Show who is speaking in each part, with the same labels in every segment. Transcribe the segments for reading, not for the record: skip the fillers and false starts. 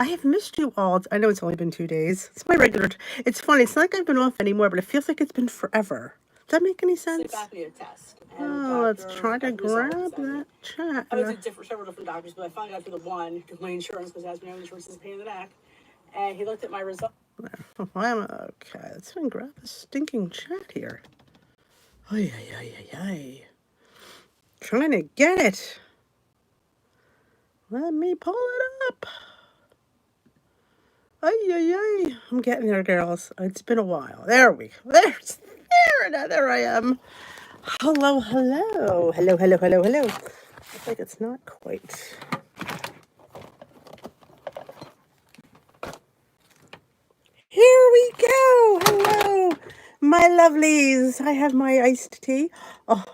Speaker 1: I have missed you all. I know it's only been 2 days. It's my regular. It's funny. It's not like I've been off anymore, but it feels like it's been forever. Does that make any sense?
Speaker 2: They got me a test. And
Speaker 1: Oh, let's try to grab that chat.
Speaker 2: I went to several different doctors, but I finally got through the one because my insurance, because as we know, insurance is a pain in the neck. And he looked at my results.
Speaker 1: Okay. Let's try and grab the stinking chat here. Ay, ay, ay, ay, ay. Trying to get it. Let me pull it up. Ay, ay, ay. I'm getting there, girls. It's been a while. There we go. There I am. Hello, hello. Hello, hello, hello, hello. Looks like it's not quite. Here we go. Hello, my lovelies. I have my iced tea. Oh,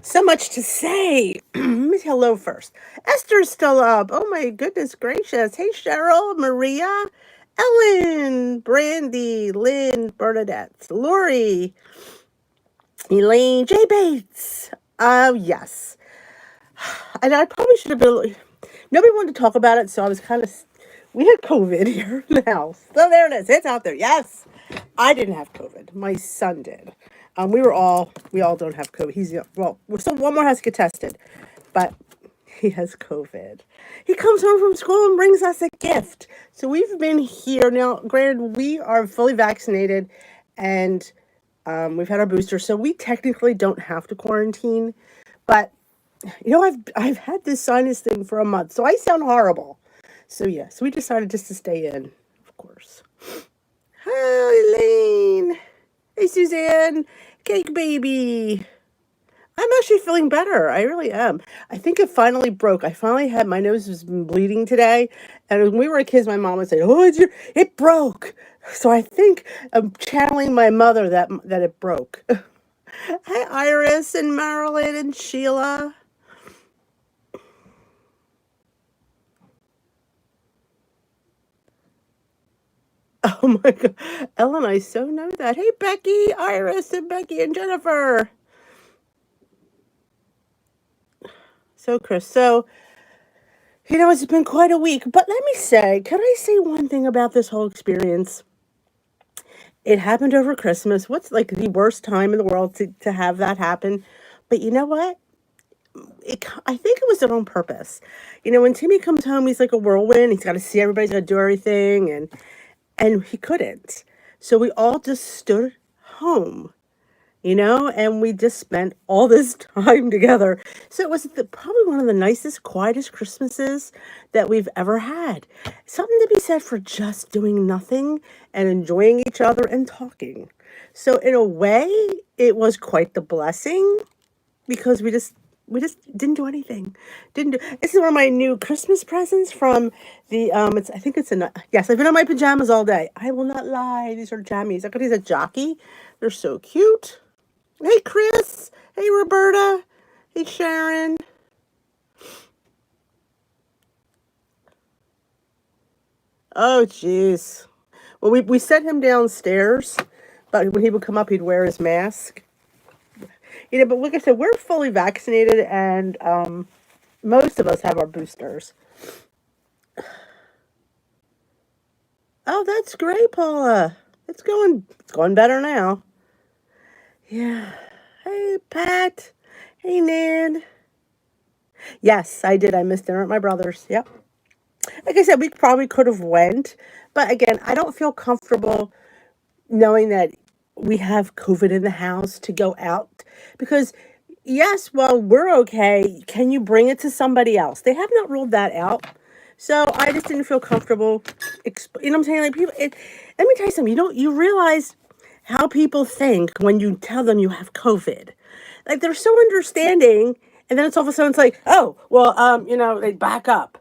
Speaker 1: so much to say. Hello first. Esther's still up. Oh my goodness gracious. Hey Cheryl, Maria, Ellen, Brandy, Lynn, Bernadette, Lori, Elaine, Jay Bates. Yes. And I probably should have been. Nobody wanted to talk about it, so I was kind of. We had COVID here in the house. So there it is. It's out there. Yes. I didn't have COVID. My son did. We all don't have COVID. We're still, one more has to get tested, but he has COVID. He comes home from school and brings us a gift. So we've been here now. Granted, we are fully vaccinated, and we've had our booster, so we technically don't have to quarantine. But I've had this sinus thing for a month, so I sound horrible. So yes, we decided just to stay in, of course. Hi, Elaine. Hey, Suzanne. Cake baby. I'm actually feeling better. I really am. I think it finally broke. I finally had, my nose was bleeding today. And when we were kids, my mom would say, oh, it broke. So I think I'm channeling my mother that it broke. Hi, Iris and Marilyn and Sheila. Oh my God. Ellen, I so know that. Hey, Becky, Iris, and Becky and Jennifer. So, Chris, it's been quite a week. But let me say, can I say one thing about this whole experience? It happened over Christmas. What's like the worst time in the world to have that happen? But you know what? I think it was done on purpose. When Timmy comes home, he's like a whirlwind. He's got to see everybody's got to do everything. And he couldn't. So we all just stood home, and we just spent all this time together. So it was probably one of the nicest, quietest Christmases that we've ever had. Something to be said for just doing nothing and enjoying each other and talking. So in a way, it was quite the blessing because we just didn't do anything. This is one of my new Christmas presents from the yes, I've been in my pajamas all day. I will not lie. These are jammies. I got these at Jockey. They're so cute. Hey Chris. Hey Roberta. Hey Sharon. Oh jeez. Well, we sent him downstairs, but when he would come up, he'd wear his mask. But like I said, we're fully vaccinated, and most of us have our boosters. Oh, that's great, Paula. It's going better now. Yeah. Hey, Pat. Hey, Nan. Yes, I did. I missed dinner at my brother's. Yep. Like I said, we probably could have went, but again, I don't feel comfortable knowing that we have COVID in the house to go out because yes, well, we're okay. Can you bring it to somebody else? They have not ruled that out. So I just didn't feel comfortable. You know what I'm saying? Like people, let me tell you something. You realize how people think when you tell them you have COVID. Like they're so understanding, and then it's all of a sudden it's like, oh, well, they back up.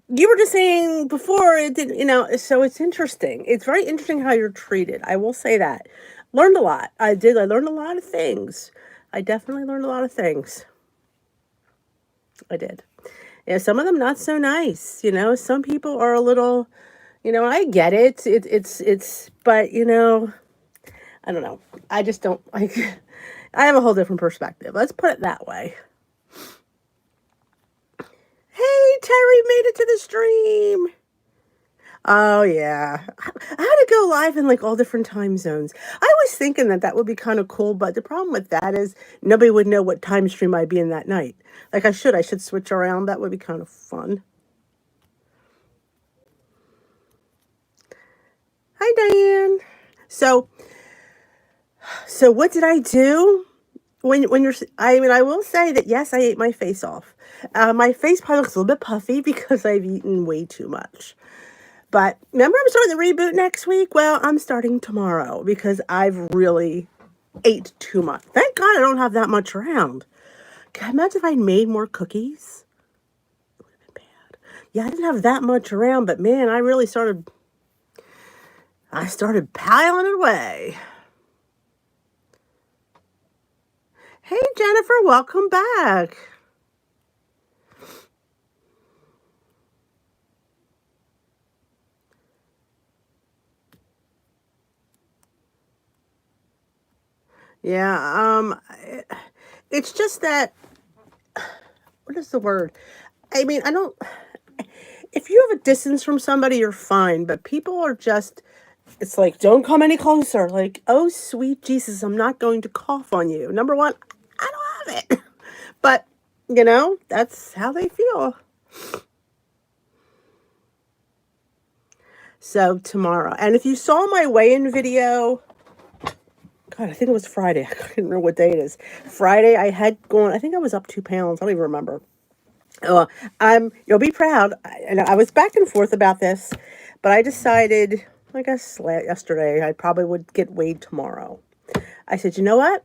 Speaker 1: You were just saying before it didn't, so it's interesting. It's very interesting how you're treated. I will say that. Learned a lot. I did. I learned a lot of things. I definitely learned a lot of things. I did. Yeah, some of them not so nice. Some people are a little, I get it. But I don't know. I just don't like. I have a whole different perspective. Let's put it that way. Hey, Terry made it to the stream. Oh yeah, I had to go live in like all different time zones. I was thinking that that would be kind of cool, but the problem with that is nobody would know what time stream I'd be in that night. Like I should switch around. That would be kind of fun. Hi, Diane. So, so what did I do? When you're, I mean, I will say that yes, I ate my face off. My face probably looks a little bit puffy because I've eaten way too much. But remember, I'm starting the reboot next week. Well, I'm starting tomorrow because I've really ate too much. Thank God I don't have that much around. Can you imagine if I made more cookies? It would have been bad. Yeah, I didn't have that much around, but man, I started piling it away. Hey, Jennifer, welcome back. Yeah, it's just that, what is the word? I mean, I don't, if you have a distance from somebody, you're fine, but people are just, it's like, don't come any closer. Like, oh, sweet Jesus, I'm not going to cough on you. Number one, I don't have it. But, that's how they feel. So tomorrow. And if you saw my weigh-in video, God, I think it was Friday. I can't remember what day it is. Friday, I had gone, I think I was up 2 pounds. I don't even remember. You'll be proud. And I was back and forth about this, but I decided, I guess yesterday, I probably would get weighed tomorrow. I said, you know what?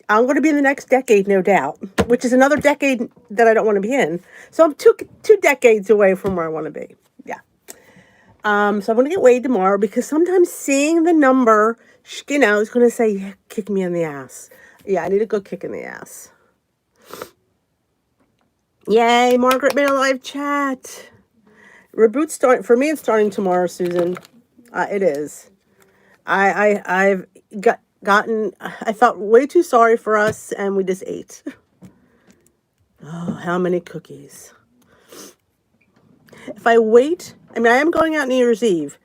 Speaker 1: I'm going to be in the next decade, no doubt, which is another decade that I don't want to be in. So I'm two decades away from where I want to be. Yeah. So I'm going to get weighed tomorrow because sometimes seeing the number, is going to say, yeah, kick me in the ass. Yeah, I need to go kick in the ass. Yay, Margaret made a live chat. Reboot for me, it's starting tomorrow, Susan. It is. I've gotten, I felt way too sorry for us and we just ate. Oh, how many cookies. If I wait, I mean, I am going out New Year's Eve,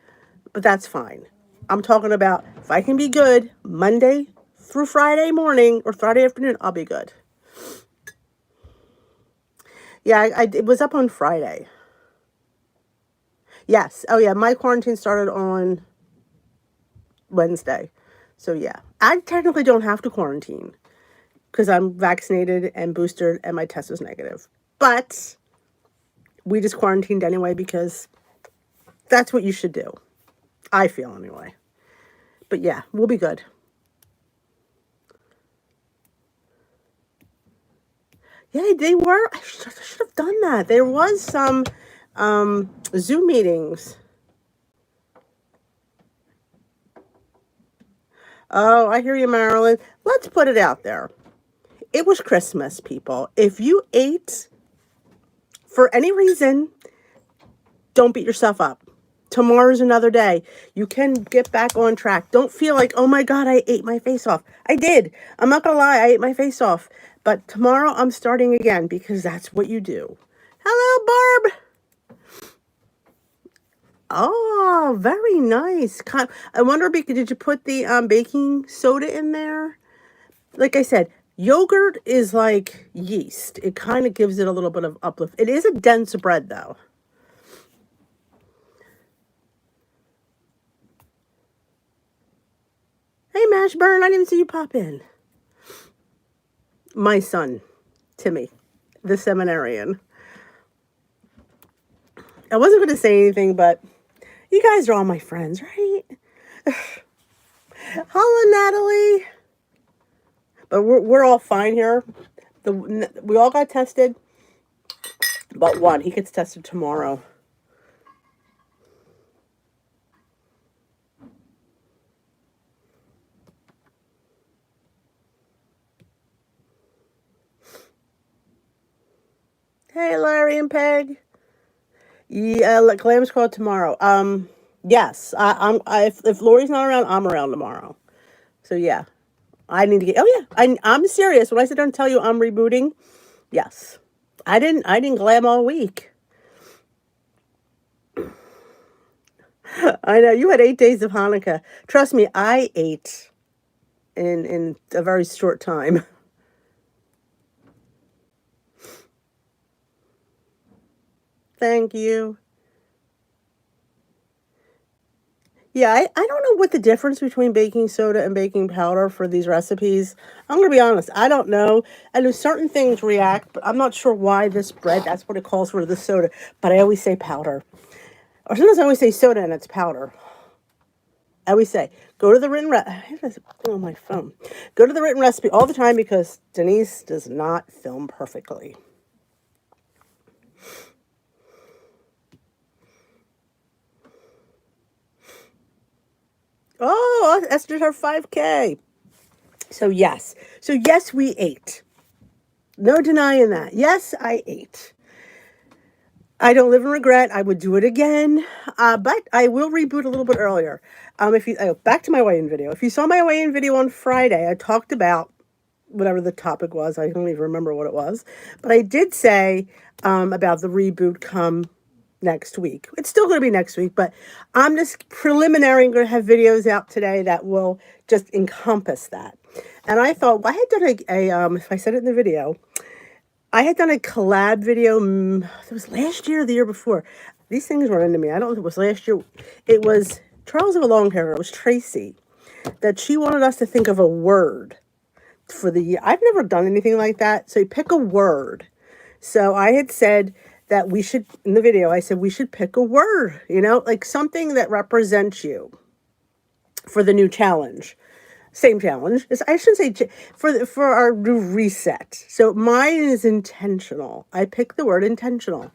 Speaker 1: but that's fine. I'm talking about if I can be good Monday through Friday morning or Friday afternoon, I'll be good. Yeah, it was up on Friday. Yes. Oh, yeah. My quarantine started on Wednesday. So, yeah. I technically don't have to quarantine because I'm vaccinated and boosted and my test was negative. But we just quarantined anyway because that's what you should do. I feel anyway. But, yeah, we'll be good. Yeah, they were. I should have done that. There was some Zoom meetings. Oh, I hear you, Marilyn. Let's put it out there. It was Christmas, people. If you ate for any reason, don't beat yourself up. Tomorrow's another day. You can get back on track. Don't feel like, oh my God, I ate my face off. I did. I'm not going to lie. I ate my face off. But tomorrow I'm starting again because that's what you do. Hello, Barb. Oh, very nice. I wonder, did you put the baking soda in there? Like I said, yogurt is like yeast. It kind of gives it a little bit of uplift. It is a dense bread, though. Hey, Mashburn, I didn't see you pop in. My son, Timmy, the seminarian. I wasn't going to say anything, but you guys are all my friends, right? Hello, Natalie. But we're all fine here. We all got tested, but one. He gets tested tomorrow. Hey, Larry and Peg. Yeah, Glam's called tomorrow. Yes. If Lori's not around, I'm around tomorrow. So yeah, I need to get. Oh yeah, I'm serious. When I sit down and tell you I'm rebooting, yes. I didn't glam all week. I know you had 8 days of Hanukkah. Trust me, I ate in a very short time. Thank you. Yeah, I don't know what the difference between baking soda and baking powder for these recipes. I'm gonna be honest, I don't know. I know certain things react, but I'm not sure why this bread, that's what it calls for the soda. But I always say powder. Or sometimes I always say soda and it's powder. I always say, go to the written oh my phone. Go to the written recipe all the time because Denise does not film perfectly. Oh, Esther's her 5K. So yes. So yes, we ate. No denying that. Yes, I ate. I don't live in regret. I would do it again, but I will reboot a little bit earlier. If you back to my weigh-in video. If you saw my weigh-in video on Friday, I talked about whatever the topic was. I don't even remember what it was, but I did say about the reboot come next week. It's still going to be next week, but I'm just preliminary. I'm going to have videos out today that will just encompass that. And I thought, well, I had done if I said it in the video, I had done a collab video. It was last year or the year before. These things run into me. I don't know if it was last year. It was Charles of a Long Hair. It was Tracy that she wanted us to think of a word for the year. I've never done anything like that. So you pick a word. So I had said that we should, in the video, I said we should pick a word, like something that represents you for the new challenge. Same challenge. I shouldn't say for our new reset. So mine is intentional. I picked the word intentional.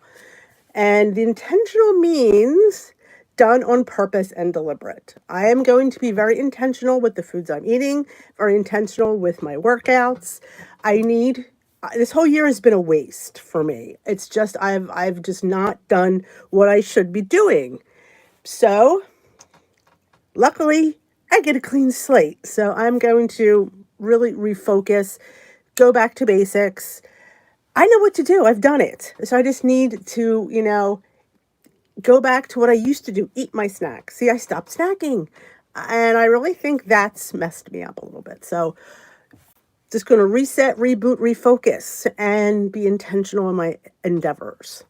Speaker 1: And the intentional means done on purpose and deliberate. I am going to be very intentional with the foods I'm eating, very intentional with my workouts. This whole year has been a waste for me. It's just I've just not done what I should be doing. So, luckily, I get a clean slate. So, I'm going to really refocus, go back to basics. I know what to do. I've done it. So I just need to, go back to what I used to do, eat my snacks. See, I stopped snacking. And I really think that's messed me up a little bit. So just going to reset, reboot, refocus, and be intentional in my endeavors.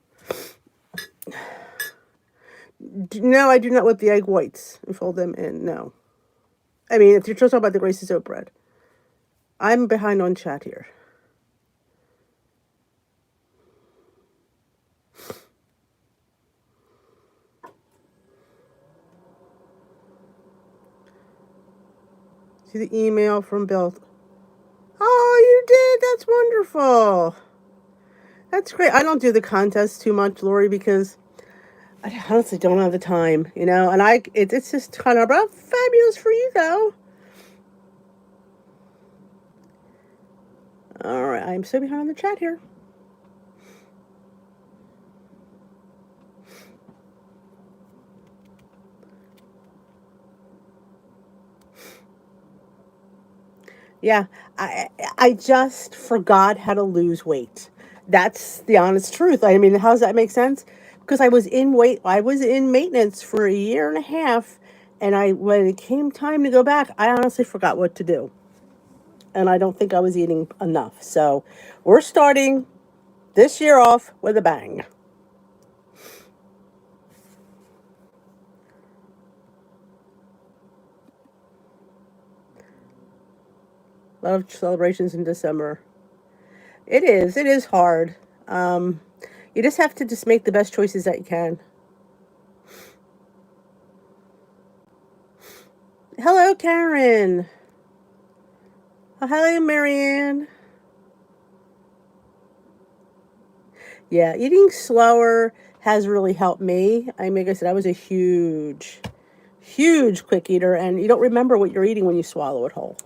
Speaker 1: No, I do not whip the egg whites and fold them in. No. I mean, if you're talking about the Grace's oat bread, I'm behind on chat here. See the email from Bill. Oh, you did? That's wonderful. That's great. I don't do the contest too much, Lori, because I honestly don't have the time, and it's just kind of about fabulous for you, though. All right, I'm so behind on the chat here. Yeah, I just forgot how to lose weight. That's the honest truth. I mean, how does that make sense? Because I was in maintenance for a year and a half, and when it came time to go back, I honestly forgot what to do. And I don't think I was eating enough. So we're starting this year off with a bang. A lot of celebrations in December. It is. It is hard. You just have to just make the best choices that you can. Hello, Karen. Oh, hello, Marianne. Yeah, eating slower has really helped me. Like I said, I was a huge, huge quick eater, and you don't remember what you're eating when you swallow it whole.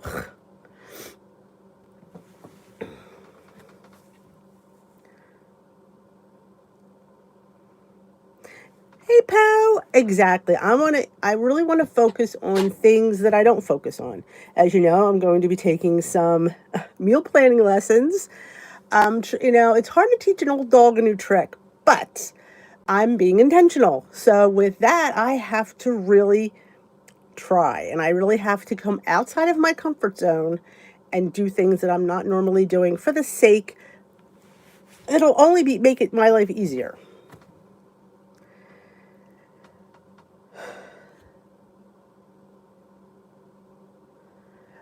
Speaker 1: Hey, Pow. Exactly. I really want to focus on things that I don't focus on. As you know, I'm going to be taking some meal planning lessons. It's hard to teach an old dog a new trick, but I'm being intentional. So with that, I have to really try, and I really have to come outside of my comfort zone and do things that I'm not normally doing for the sake. It'll only be make it my life easier.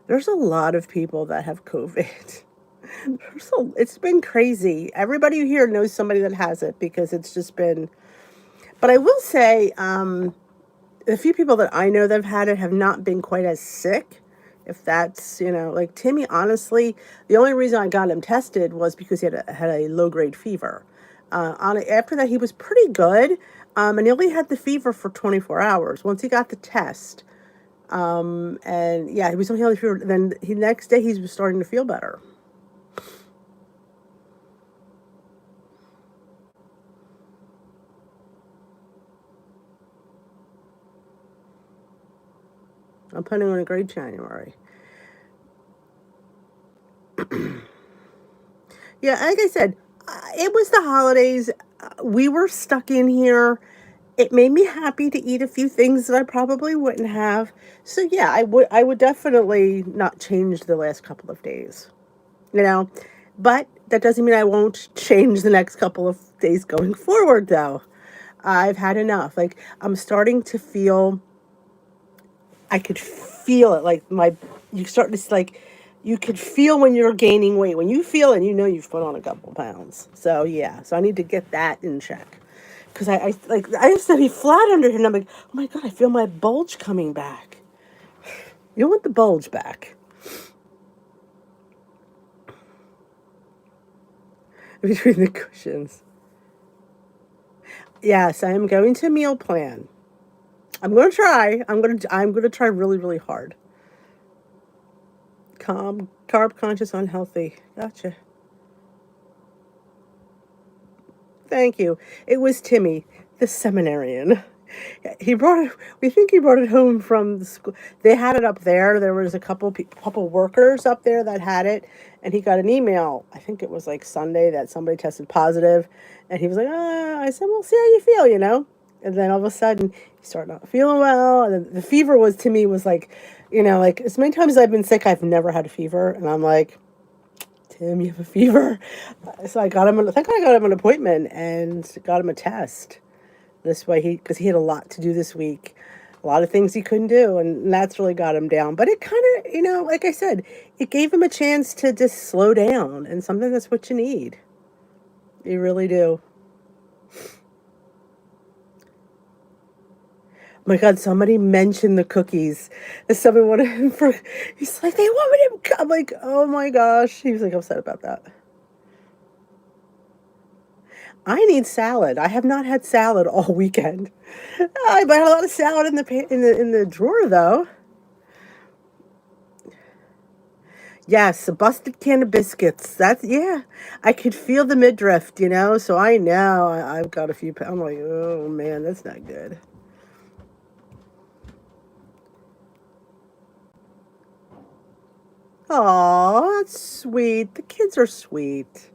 Speaker 1: There's a lot of people that have COVID. It's been crazy. Everybody here knows somebody that has it because it's just been. But I will say, the few people that I know that have had it have not been quite as sick. If that's, like Timmy, honestly, the only reason I got him tested was because he had a low grade fever. After that, he was pretty good, and he only had the fever for 24 hours. Once he got the test, and yeah, he was only fever. Then next day he was starting to feel better. I'm planning on a great January. Yeah, like I said, it was the holidays. We were stuck in here. It made me happy to eat a few things that I probably wouldn't have. So yeah, I would definitely not change the last couple of days. You know, but that doesn't mean I won't change the next couple of days going forward though. I've had enough. Like I'm starting to feel I could feel it like you start to like you could feel when you're gaining weight. When you feel it, you know you've put on a couple pounds. So yeah, so I need to get that in check. Because I used to be flat under here and I'm like, oh my God, I feel my bulge coming back. You don't want the bulge back. Between the cushions. Yes, I am going to meal plan. I'm going to try. I'm going to try really, really hard. Calm, carb conscious, unhealthy. Gotcha. Thank you. It was Timmy, the seminarian. He brought it. We think he brought it home from the school. They had it up there. There was a couple workers up there that had it, and he got an email. I think it was like Sunday that somebody tested positive, and he was like, I said, "Well, see how you feel, you know." And then all of a sudden, he started not feeling well, and then the fever was to me was like, like as many times as I've been sick, I've never had a fever, and I'm like, Tim, you have a fever. So I got him. I think I got him an appointment and got him a test. This way, because he had a lot to do this week, a lot of things he couldn't do, and that's really got him down. But it kind of, like I said, it gave him a chance to just slow down, and sometimes that's what you need. You really do. Oh my God, somebody mentioned the cookies. Somebody wanted him for. He's like, they want me to. I'm like, oh my gosh. He was like upset about that. I need salad. I have not had salad all weekend. I had a lot of salad in the drawer though. Yes, a busted can of biscuits. That's yeah. I could feel the midriff, So I know I've got a few. I'm like, oh man, that's not good. Oh, that's sweet. The kids are sweet.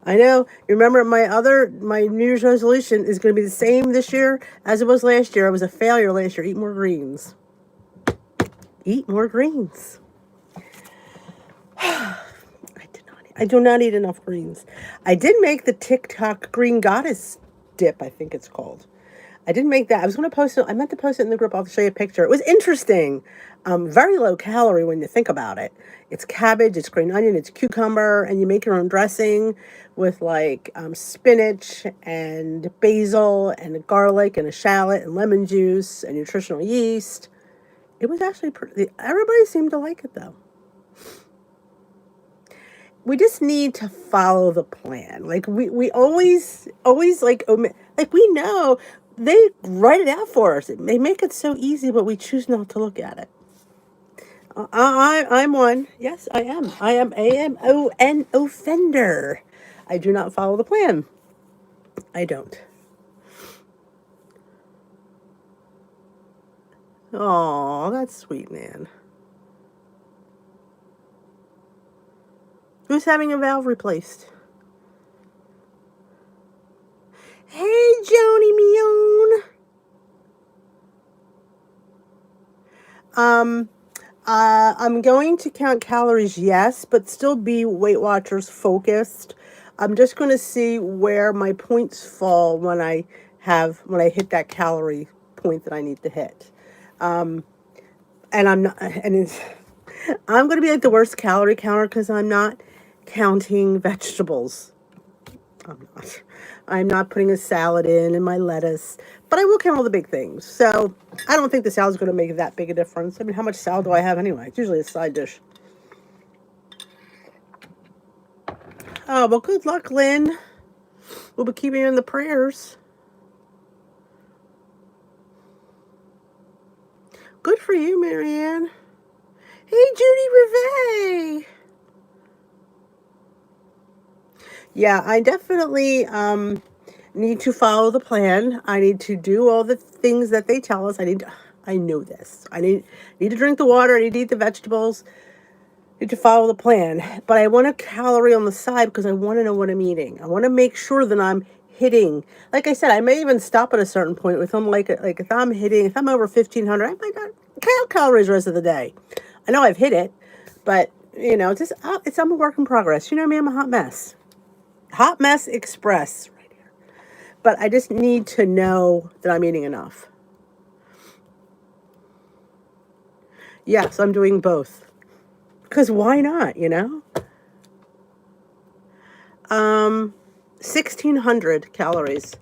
Speaker 1: I know. You remember my New Year's resolution is going to be the same this year as it was last year. I was a failure last year. Eat more greens. Eat more greens. I do not eat enough greens. I did make the TikTok green goddess dip, I think it's called. I didn't make that. I was going to post it. I meant to post it in the group. I'll show you a picture. It was interesting. Very low calorie when you think about it. It's cabbage, it's green onion, it's cucumber, and you make your own dressing with like spinach and basil and garlic and a shallot and lemon juice and nutritional yeast. It was actually pretty. Everybody seemed to like it though. We just need to follow the plan. Like we always like like we know they write it out for us. They make it so easy, but we choose not to look at it. I'm one. Yes, I am. I am an offender. I do not follow the plan. I don't. Oh, that's sweet, man. Who's having a valve replaced? Hey, Joni Mion. Um, I'm going to count calories, yes, but still be Weight Watchers focused. I'm just going to see where my points fall when I hit that calorie point that I need to hit. And I'm not, and it's, I'm going to be like the worst calorie counter because I'm not counting vegetables. I'm not. I'm not putting a salad in and my lettuce, but I will count all the big things. So I don't think the salad's going to make that big a difference. I mean, how much salad do I have anyway? It's usually a side dish. Oh, well, good luck, Lynn. We'll be keeping you in the prayers. Good for you, Marianne. Hey, Judy Rivet. Yeah, I definitely need to follow the plan. I need to do all the things that they tell us. I know this. I need to drink the water. I need to eat the vegetables. I need to follow the plan. But I want a calorie on the side because I want to know what I'm eating. I want to make sure that I'm hitting. Like I said, I may even stop at a certain point with them. Like if I'm over 1,500, I might not count calories the rest of the day. I know I've hit it, but I'm a work in progress. You know me, I'm a hot mess. Hot mess express right here. But I just need to know that I'm eating enough. Yes, I'm doing both. Because why not, 1,600 calories.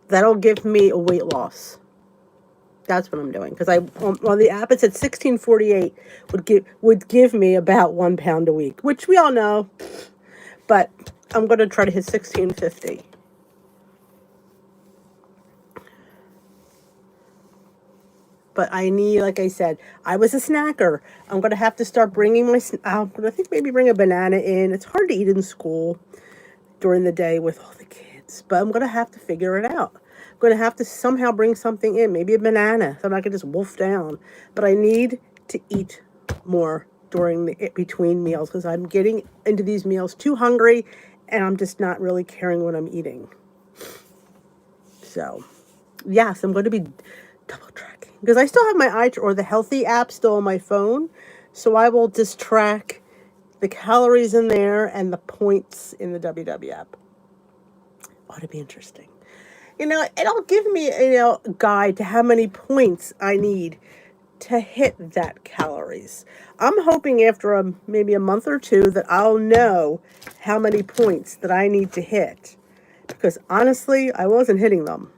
Speaker 1: That'll give me a weight loss. That's what I'm doing. Because on the app it said 1648 would give me about 1 pound a week, which we all know. But I'm going to try to hit 1650. But I need, like I said, I was a snacker. I'm going to have to start bringing I'm going to think maybe bring a banana in. It's hard to eat in school during the day with all the kids. But I'm going to have to figure it out. I'm going to have to somehow bring something in. Maybe a banana. So I'm not going to just wolf down. But I need to eat more between meals because I'm getting into these meals too hungry and I'm just not really caring what I'm eating. So, yes, I'm going to be double tracking because I still have my the Healthy app still on my phone. So I will just track the calories in there and the points in the WW app. Ought to be interesting. It'll give me a guide to how many points I need to hit that calories. I'm hoping after maybe a month or two that I'll know how many points that I need to hit. Because honestly, I wasn't hitting them.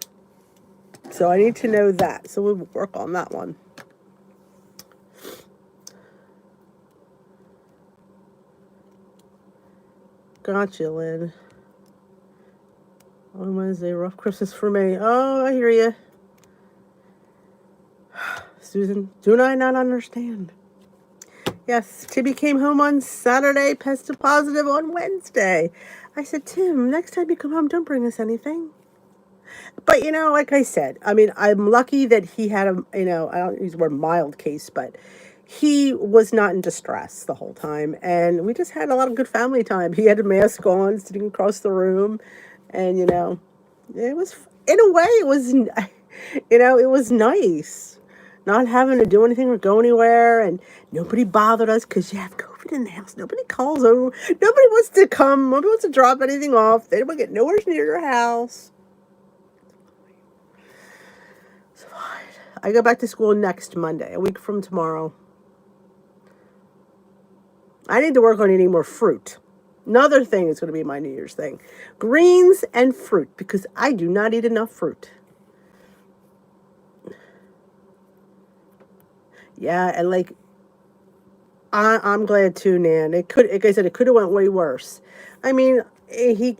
Speaker 1: So I need to know that. So we'll work on that one. Gotcha, Lynn. On Wednesday, rough Christmas for me. Oh, I hear you. Susan, do I not understand? Yes, Tibby came home on Saturday, tested positive on Wednesday. I said, Tim, next time you come home, don't bring us anything. But, like I said, I mean, I'm lucky that he had I don't use the word mild case, but he was not in distress the whole time. And we just had a lot of good family time. He had a mask on, sitting across the room. And, it was, in a way, it was nice not having to do anything or go anywhere. And nobody bothered us because you have COVID in the house. Nobody calls over. Nobody wants to come. Nobody wants to drop anything off. They don't get nowhere near your house. I go back to school next Monday, a week from tomorrow. I need to work on eating more fruit. Another thing is going to be my New Year's thing. Greens and fruit, because I do not eat enough fruit. Yeah, and I'm glad too, Nan. Like I said, it could have went way worse. I mean, did he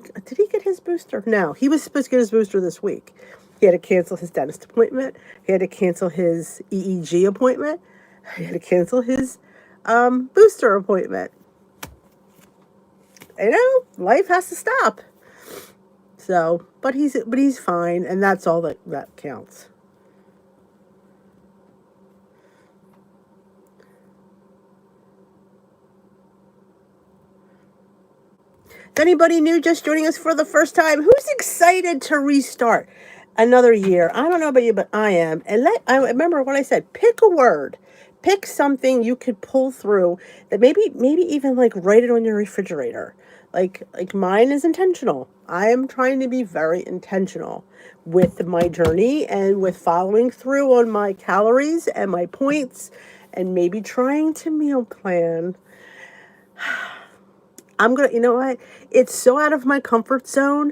Speaker 1: get his booster? No, he was supposed to get his booster this week. He had to cancel his dentist appointment. He had to cancel his EEG appointment. He had to cancel his booster appointment. Life has to stop. So, but he's fine, and that's all that counts. If anybody new just joining us for the first time, who's excited to restart another year? I don't know about you, but I am. And I remember what I said, pick a word. Pick something you could pull through that maybe even like write it on your refrigerator. Like mine is intentional. I am trying to be very intentional with my journey and with following through on my calories and my points and maybe trying to meal plan. You know what? It's so out of my comfort zone,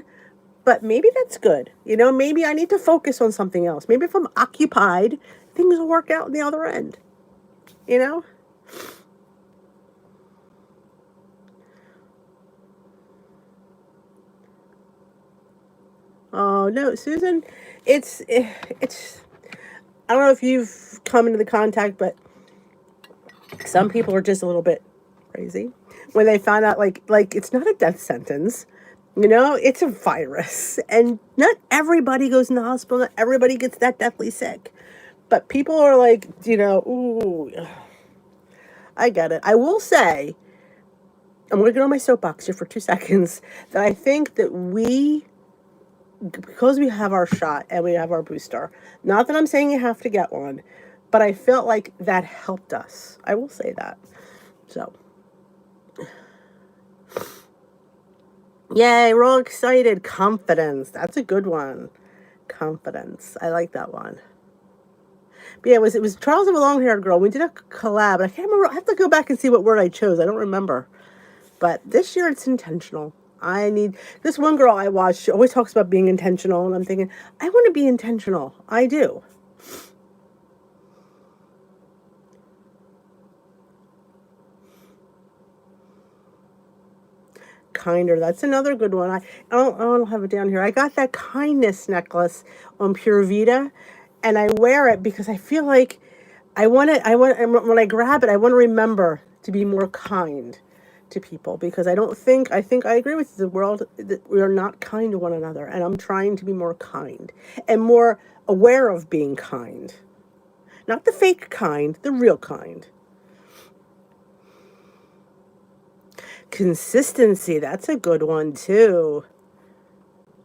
Speaker 1: but maybe that's good. Maybe I need to focus on something else. Maybe if I'm occupied, things will work out on the other end, you know? Oh, no, Susan, it's, I don't know if you've come into the contact, but some people are just a little bit crazy when they find out like it's not a death sentence. It's a virus, and not everybody goes in the hospital. Not everybody gets that deathly sick, but people are like, ooh, I get it. I will say, I'm going to get on my soapbox here for 2 seconds. That I think that because we have our shot and we have our booster. Not that I'm saying you have to get one, but I felt like that helped us. I will say that. So. Yay, we're all excited. Confidence. That's a good one. Confidence. I like that one. But yeah, it was Charles of a Long-Haired Girl. We did a collab. I can't remember. I have to go back and see what word I chose. I don't remember. But this year it's intentional. I need this one girl I watched. She always talks about being intentional, and I'm thinking, I want to be intentional. I do. Kinder. That's another good one. I don't have it down here. I got that kindness necklace on Pure Vita, and I wear it because I feel like when I grab it, I want to remember to be more kind to people, because I think I agree with the world that we are not kind to one another, and I'm trying to be more kind and more aware of being kind. Not the fake kind, the real kind. Consistency, that's a good one too.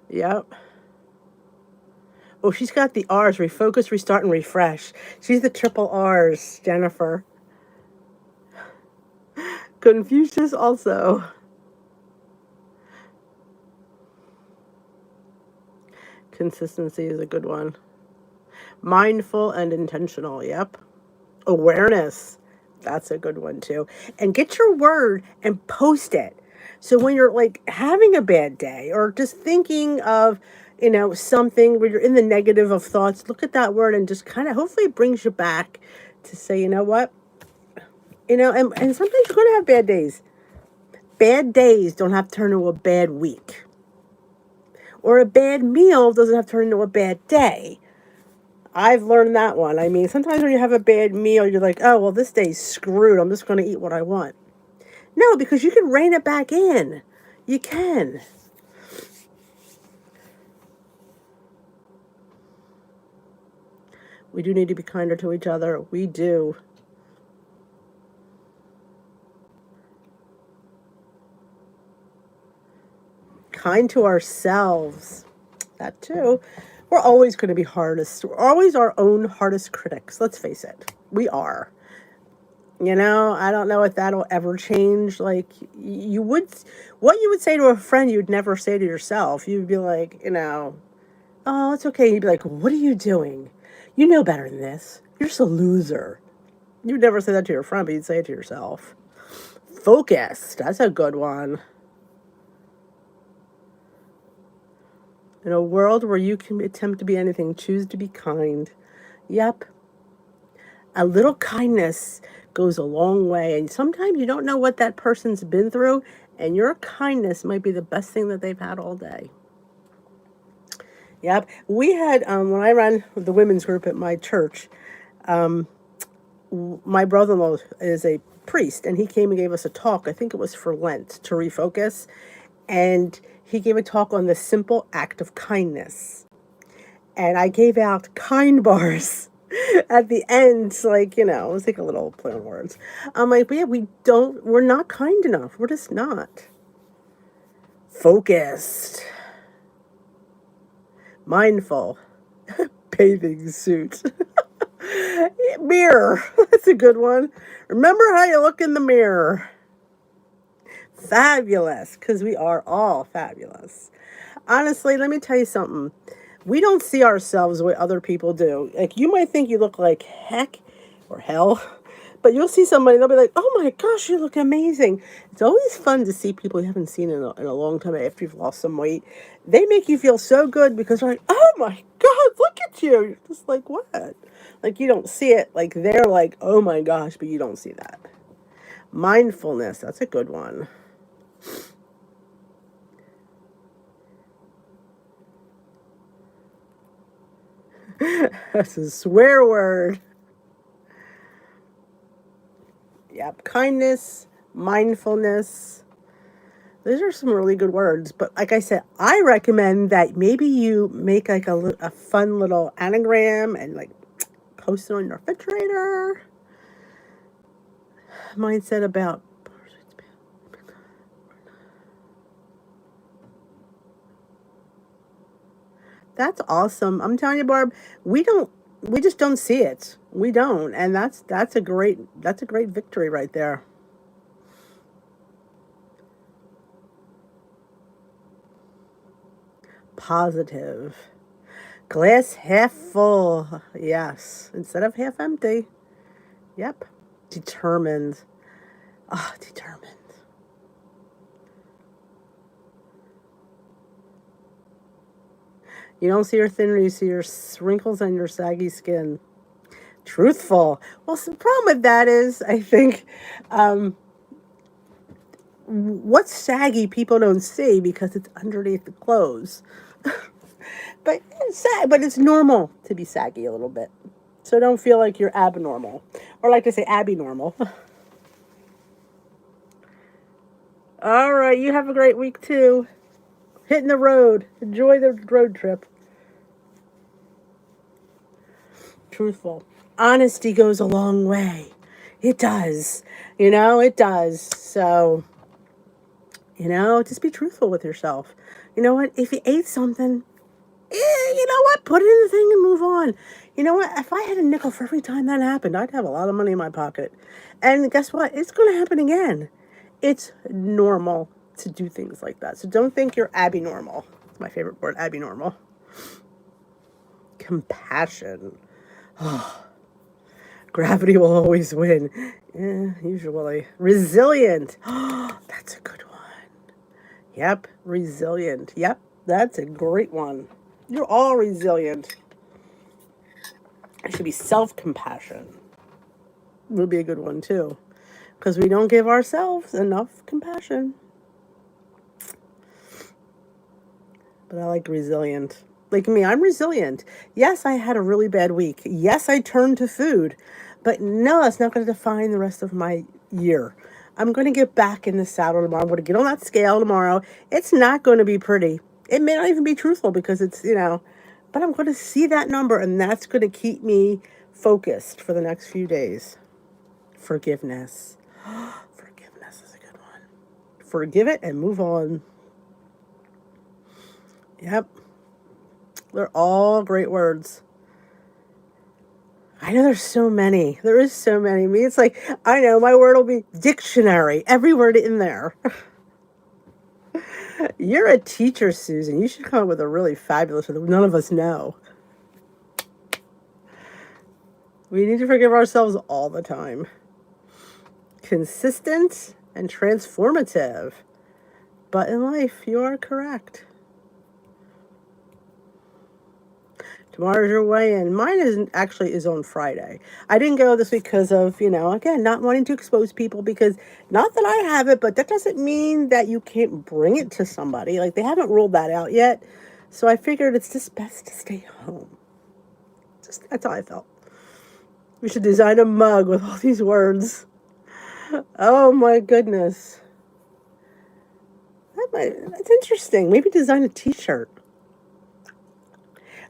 Speaker 1: Yep. Oh, she's got the R's: refocus, restart, and refresh. She's the triple R's, Jennifer. Confucius also. Consistency is a good one. Mindful and intentional, yep. Awareness, that's a good one too. And get your word and post it. So when you're like having a bad day or just thinking of, something where you're in the negative of thoughts, look at that word and just kind of hopefully it brings you back to say, you know what? And sometimes you're going to have bad days. Bad days don't have to turn into a bad week. Or a bad meal doesn't have to turn into a bad day. I've learned that one. I mean, sometimes when you have a bad meal, you're like, oh, well, this day's screwed. I'm just going to eat what I want. No, because you can rein it back in. You can. We do need to be kinder to each other. We do. Kind to ourselves. That too. We're always going to be hardest. We're always our own hardest critics. Let's face it. We are. I don't know if that'll ever change. Like, what you would say to a friend, you'd never say to yourself. You'd be like, oh, it's okay. You'd be like, what are you doing? You know better than this. You're just a loser. You'd never say that to your friend, but you'd say it to yourself. Focused. That's a good one. In a world where you can attempt to be anything, choose to be kind. Yep. A little kindness goes a long way. And sometimes you don't know what that person's been through, and your kindness might be the best thing that they've had all day. Yep. We had, when I ran the women's group at my church, my brother-in-law is a priest, and he came and gave us a talk. I think it was for Lent, to refocus. And he gave a talk on the simple act of kindness. And I gave out kind bars at the end, like, it was like a little play on words. I'm like, but yeah, we're not kind enough. We're just not. Focused. Mindful. Bathing suit. Mirror. That's a good one. Remember how you look in the mirror. Fabulous, because we are all fabulous. Honestly, let me tell you something. We don't see ourselves the way other people do. Like, you might think you look like heck or hell, but you'll see somebody, they'll be like, oh my gosh, you look amazing. It's always fun to see people you haven't seen in a long time after you've lost some weight. They make you feel so good because they're like, oh my God, look at you. You're just like, what? Like, you don't see it. Like, they're like, oh my gosh, but you don't see that. Mindfulness, that's a good one. That's a swear word. Yep. Kindness, mindfulness. Those are some really good words. But like I said, I recommend that maybe you make like a fun little anagram and like post it on your refrigerator. Mindset about. That's awesome. I'm telling you, Barb, we just don't see it. We don't. And that's a great victory right there. Positive. Glass half full. Yes. Instead of half empty. Yep. Determined. Ah, determined. You don't see your thinner, you see your wrinkles and your saggy skin. Truthful. Well, the problem with that is, I think, what's saggy people don't see because it's underneath the clothes. But it's normal to be saggy a little bit. So don't feel like you're abnormal. Or like to say, Abby normal. All right, you have a great week too. Hitting the road. Enjoy the road trip. Truthful. Honesty goes a long way. It does. It does. So, just be truthful with yourself. You know what? If you ate something, you know what? Put it in the thing and move on. You know what? If I had a nickel for every time that happened, I'd have a lot of money in my pocket. And guess what? It's going to happen again. It's normal to do things like that. So don't think you're abnormal. It's my favorite word, abnormal. Compassion. Oh, gravity will always win. Yeah, usually. Resilient. Oh, that's a good one. Yep, resilient. Yep, that's a great one. You're all resilient. It should be self-compassion. Would be a good one too. Because we don't give ourselves enough compassion. But I like resilient. Like me, I'm resilient. Yes, I had a really bad week. Yes, I turned to food. But no, that's not going to define the rest of my year. I'm going to get back in the saddle tomorrow. I'm going to get on that scale tomorrow. It's not going to be pretty. It may not even be truthful because it's, but I'm going to see that number and that's going to keep me focused for the next few days. Forgiveness. Forgiveness is a good one. Forgive it and move on. Yep. They're all great words. I know there's so many. There is so many. Me, it's like, I know my word will be dictionary. Every word in there. You're a teacher, Susan. You should come up with a really fabulous one that none of us know. We need to forgive ourselves all the time. Consistent and transformative. But in life, you are correct. Tomorrow's your weigh-in. Mine is on Friday. I didn't go this week because of, again, not wanting to expose people because not that I have it, but that doesn't mean that you can't bring it to somebody. Like, they haven't ruled that out yet. So I figured it's just best to stay home. That's how I felt. We should design a mug with all these words. Oh my goodness. That's interesting. Maybe design a t-shirt.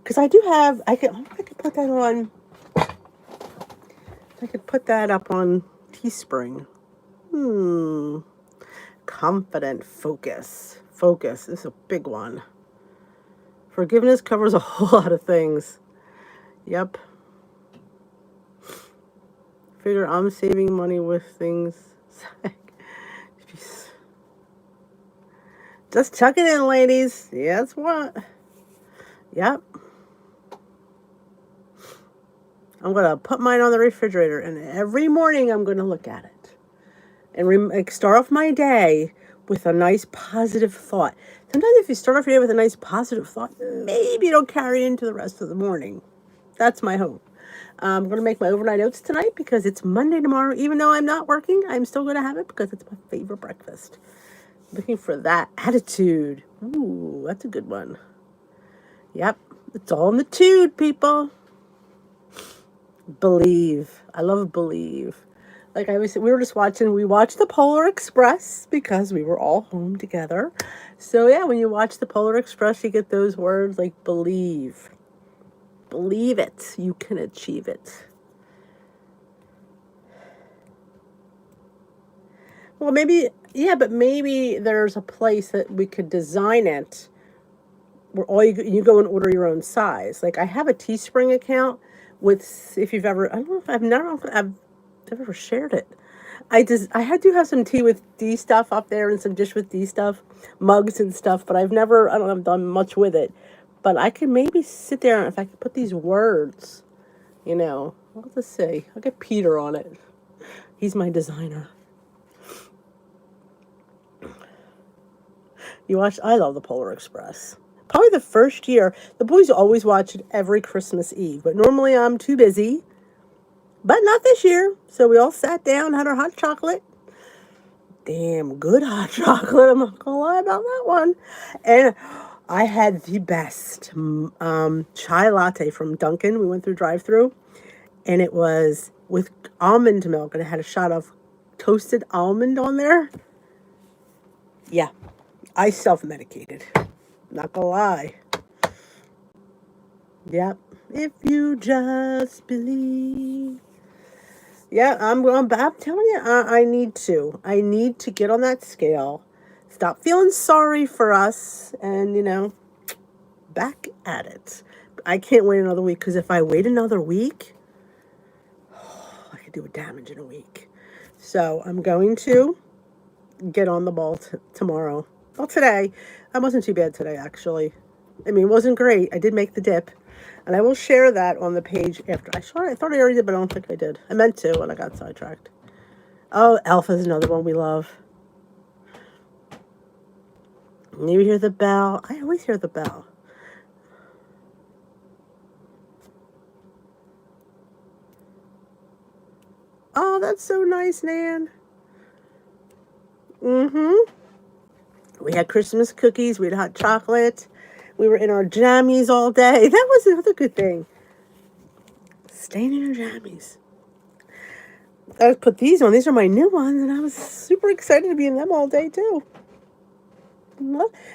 Speaker 1: Because I do have, I could put that on, I could put that up on Teespring. Confident focus. Focus. This is a big one. Forgiveness covers a whole lot of things. Yep. Figure I'm saving money with things. Just tuck it in, ladies. Yeah, that's what. Yep. I'm going to put mine on the refrigerator, and every morning I'm going to look at it. And start off my day with a nice positive thought. Sometimes if you start off your day with a nice positive thought, maybe it'll carry into the rest of the morning. That's my hope. I'm going to make my overnight oats tonight because it's Monday tomorrow. Even though I'm not working, I'm still going to have it because it's my favorite breakfast. Looking for that attitude. Ooh, that's a good one. Yep, it's all in the tude, people. Believe. I love believe. Like we watched the Polar Express because we were all home together. So yeah, when you watch the Polar Express, you get those words like believe. Believe it. You can achieve it. Well, maybe, yeah, but maybe there's a place that we could design it where you go and order your own size. Like I have a Teespring account with, if you've ever, I don't know if I've never shared it. I do have some tea with D stuff up there and some dish with D stuff, mugs and stuff, but I don't have done much with it. But I could maybe sit there and if I could put these words, I'll just say, I'll get Peter on it. He's my designer. I love the Polar Express. Probably the first year, the boys always watch it every Christmas Eve, but normally I'm too busy. But not this year. So we all sat down, had our hot chocolate. Damn good hot chocolate. I'm not gonna lie about that one. And I had the best chai latte from Dunkin'. We went through drive-through, and it was with almond milk, and it had a shot of toasted almond on there. Yeah, I self-medicated. Not gonna lie. Yep. If you just believe. Yeah, I'm telling you, I need to. I need to get on that scale. Stop feeling sorry for us and, back at it. I can't wait another week because if I wait another week, I could do damage in a week. So I'm going to get on the ball tomorrow. Well, today. I wasn't too bad today, actually. I mean, it wasn't great. I did make the dip. And I will share that on the page after. I thought I already did, but I don't think I did. I meant to, and I got sidetracked. Oh, Alpha is another one we love. You hear the bell. I always hear the bell. Oh, that's so nice, Nan. We had Christmas cookies. We had hot chocolate. We were in our jammies all day. That was another good thing. Staying in our jammies. I put these on. These are my new ones, and I was super excited to be in them all day, too.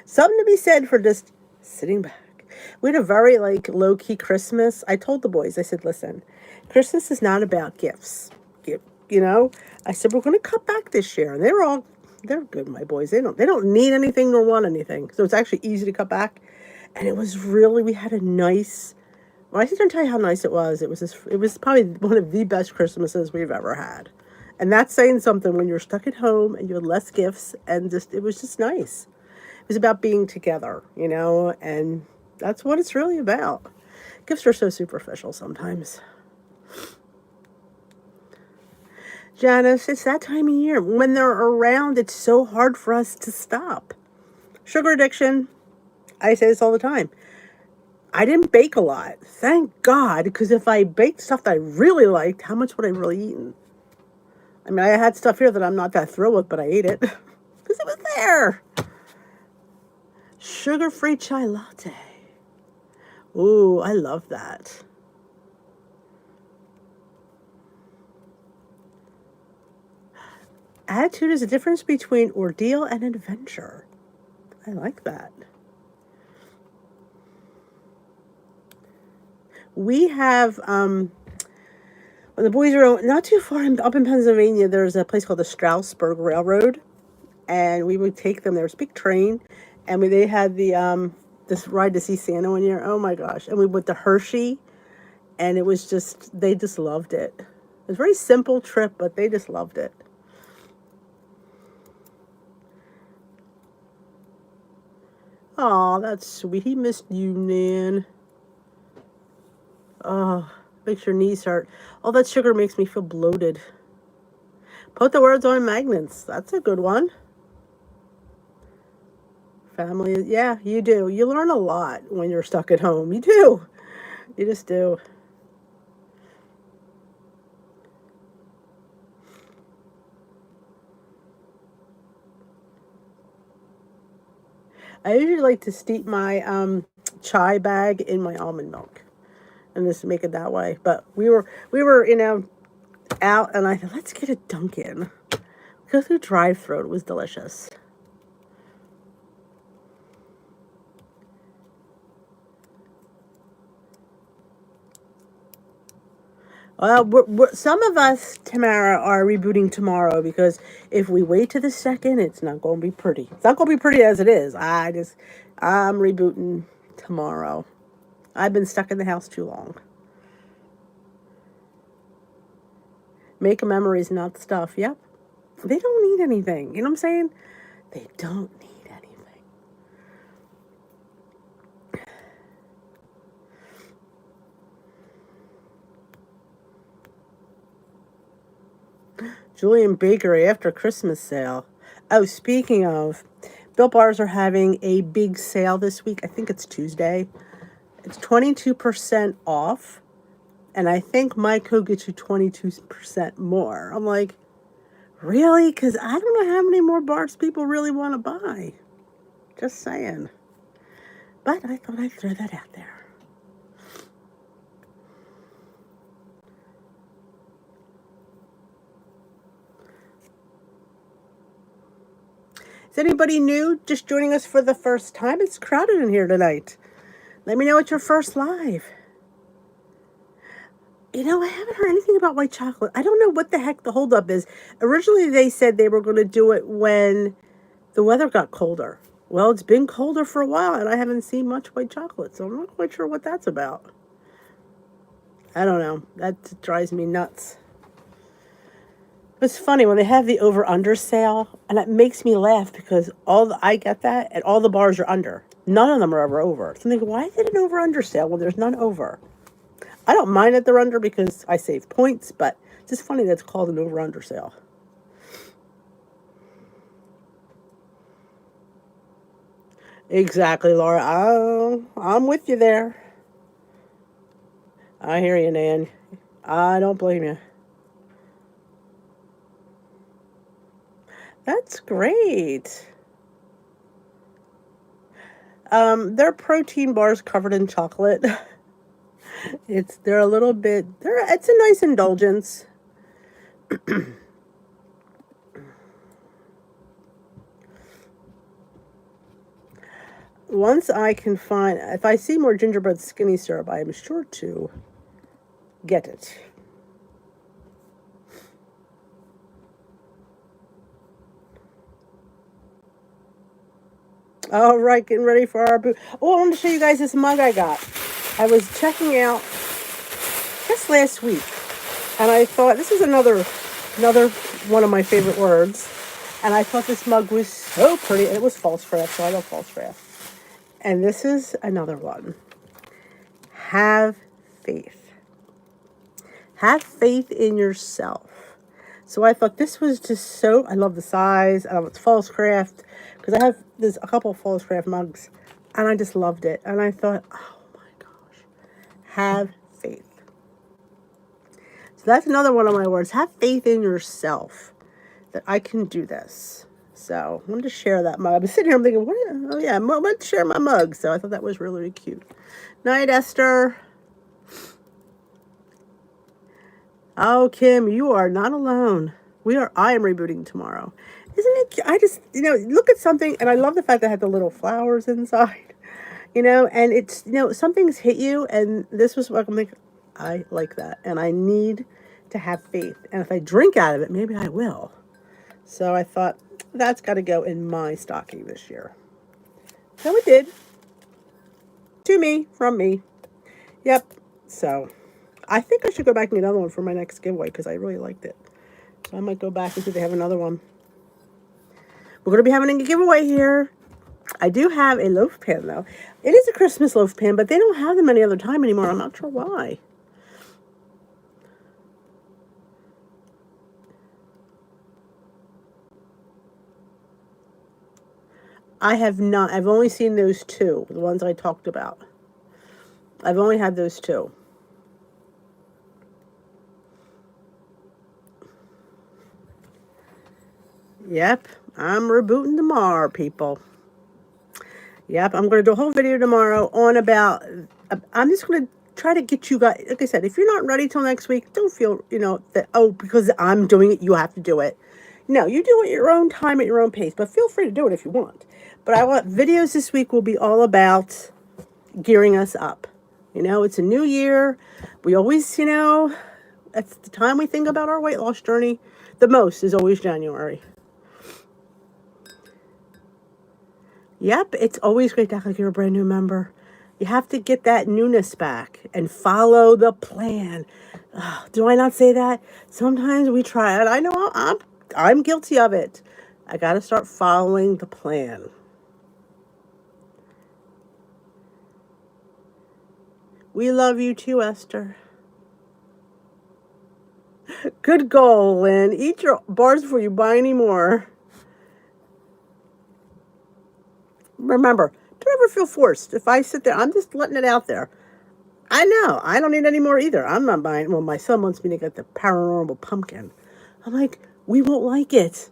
Speaker 1: Something to be said for just sitting back. We had a very, low-key Christmas. I told the boys, I said, listen, Christmas is not about gifts. I said, we're going to cut back this year. And they're good, my boys. They don't need anything nor want anything. So it's actually easy to cut back. And it was really, we had a nice, well, I can't tell you how nice it was. It was probably one of the best Christmases we've ever had. And that's saying something when you're stuck at home and you had less gifts and it was just nice. It was about being together, and that's what it's really about. Gifts are so superficial sometimes. Janice, it's that time of year. When they're around, it's so hard for us to stop. Sugar addiction. I say this all the time. I didn't bake a lot. Thank God, because if I baked stuff that I really liked, how much would I really eat? I mean, I had stuff here that I'm not that thrilled with, but I ate it because it was there. Sugar-free chai latte. Ooh, I love that. Attitude is the difference between ordeal and adventure. I like that. We have, when the boys are not too far up in Pennsylvania, there's a place called the Strasburg Railroad. And we would take them. There was a big train. And they had this ride to see Santa one year. Oh my gosh! And we went to Hershey, and it was just they just loved it. It was a very simple trip, but they just loved it. Oh, that's sweet. He missed you, Nan. Oh, makes your knees hurt. All that sugar makes me feel bloated. Put the words on magnets. That's a good one. Family, yeah, you do. You learn a lot when you're stuck at home. You do. You just do. I usually like to steep my chai bag in my almond milk and just make it that way. But we were out, and I thought, let's get a Dunkin'. Go through drive-thru. It was delicious. Well, some of us, Tamara, are rebooting tomorrow because if we wait to the second, it's not going to be pretty. It's not going to be pretty as it is. I'm rebooting tomorrow. I've been stuck in the house too long. Make memories, not stuff. Yep. They don't need anything. You know what I'm saying? They don't need anything. Julian Bakery after Christmas sale. Oh, speaking of, Built Bars are having a big sale this week. I think it's Tuesday. It's 22% off. And I think my code gets you 22% more. I'm like, really? Because I don't know how many more bars people really want to buy. Just saying. But I thought I'd throw that out there. Is anybody new just joining us for the first time? It's crowded in here tonight. Let me know it's your first live. You know, I haven't heard anything about white chocolate. I don't know what the heck the holdup is. Originally, they said they were going to do it when the weather got colder. Well, it's been colder for a while, and I haven't seen much white chocolate, so I'm not quite sure what that's about. I don't know. That drives me nuts. It's funny when they have the over-under sale, and it makes me laugh because I get that, and all the bars are under. None of them are ever over. So I'm thinking, why is it an over-under sale when there's none over? I don't mind that they're under because I save points, but it's just funny that it's called an over-under sale. Exactly, Laura. I'm with you there. I hear you, Nan. I don't blame you. That's great. They're protein bars covered in chocolate. They're a little bit, it's a nice indulgence. Once I can find, if I see more gingerbread skinny syrup, I am sure to get it. All right, getting ready for our boot. Oh, I want to show you guys this mug I got. I was checking out just last week, and I thought this is another one of my favorite words. And I thought this mug was so pretty. And it was false craft, so I love false craft. And this is another one. Have faith. Have faith in yourself. So I thought this was just so, I love the size. I love it's false craft because there's a couple of false craft mugs and I just loved it. And I thought, oh my gosh, have faith. So that's another one of my words. Have faith in yourself that I can do this. So I wanted to share that mug. I was sitting here, I'm thinking, oh yeah, I'm going to share my mug. So I thought that was really, really cute. Night, Esther. Oh, Kim, you are not alone. I am rebooting tomorrow. Isn't it? I just, look at something, and I love the fact that I had the little flowers inside, and it's, something's hit you, and this was what I'm like, I like that, and I need to have faith, and if I drink out of it, maybe I will. So I thought, that's got to go in my stocking this year. So it did. To me, from me. Yep. So I think I should go back and get another one for my next giveaway because I really liked it. So I might go back and see if they have another one. We're going to be having a giveaway here. I do have a loaf pan, though. It is a Christmas loaf pan, but they don't have them any other time anymore. I'm not sure why. I have not. I've only seen those two, the ones I talked about. I've only had those two. Yep, I'm rebooting tomorrow, people. Yep, I'm going to do a whole video tomorrow on about, I'm just going to try to get you guys, like I said, if you're not ready till next week, don't feel, that, oh, because I'm doing it, you have to do it. No, you do it at your own time, at your own pace, but feel free to do it if you want. But I want videos this week will be all about gearing us up. It's a new year. We always, that's the time we think about our weight loss journey. The most is always January. Yep, it's always great to act like you're a brand new member. You have to get that newness back and follow the plan. Do I not say that? Sometimes we try it. I know I'm guilty of it. I got to start following the plan. We love you too, Esther. Good goal, Lynn. Eat your bars before you buy any more. Remember, don't ever feel forced. If I sit there, I'm just letting it out there. I know. I don't need any more either. I'm not buying. Well, my son wants me to get the paranormal pumpkin. I'm like, we won't like it.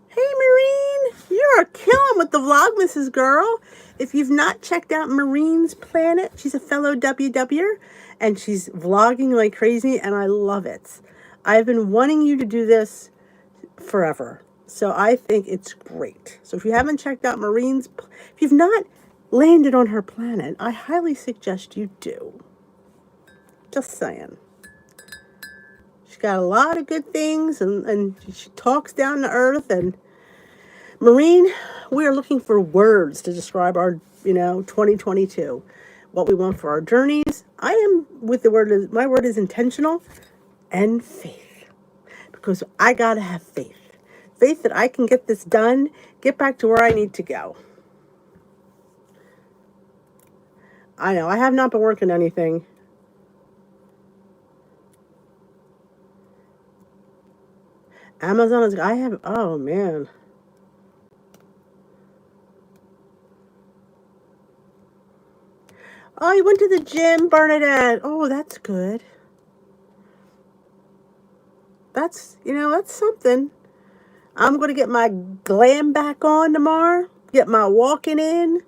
Speaker 1: Hey, Maureen. You are killing with the Vlogmas's girl. If you've not checked out Maureen's Planet, she's a fellow WWer, and she's vlogging like crazy, and I love it. I've been wanting you to do this forever. So I think it's great. So if you haven't checked out if you've not landed on her planet, I highly suggest you do. Just saying. She's got a lot of good things, and she talks down to earth. And Maureen, we are looking for words to describe our, 2022. What we want for our journeys. I am with my word is intentional and faith. Because I got to have faith. Faith that I can get this done, get back to where I need to go. I know, I have not been working anything. Amazon is, oh man. Oh, you went to the gym, Bernadette. Oh, that's good. That's something. I'm going to get my glam back on tomorrow. Get my walking in.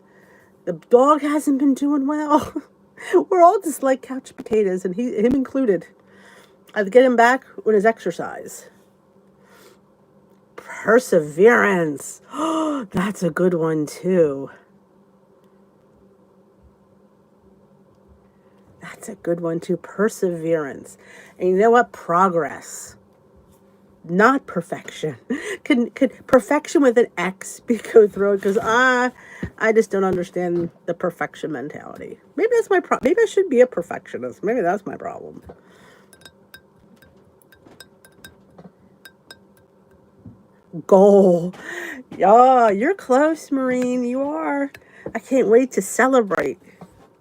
Speaker 1: The dog hasn't been doing well. We're all just like couch potatoes, and him included. I'd get him back with his exercise. Perseverance. Oh, that's a good one too. That's a good one too. Perseverance. And you know what? Progress. Not perfection. Could perfection with an X go through it? Because I just don't understand the perfection mentality. Maybe that's my problem. Maybe I should be a perfectionist. Maybe that's my problem. Goal. Yeah, you're close, Maureen. You are. I can't wait to celebrate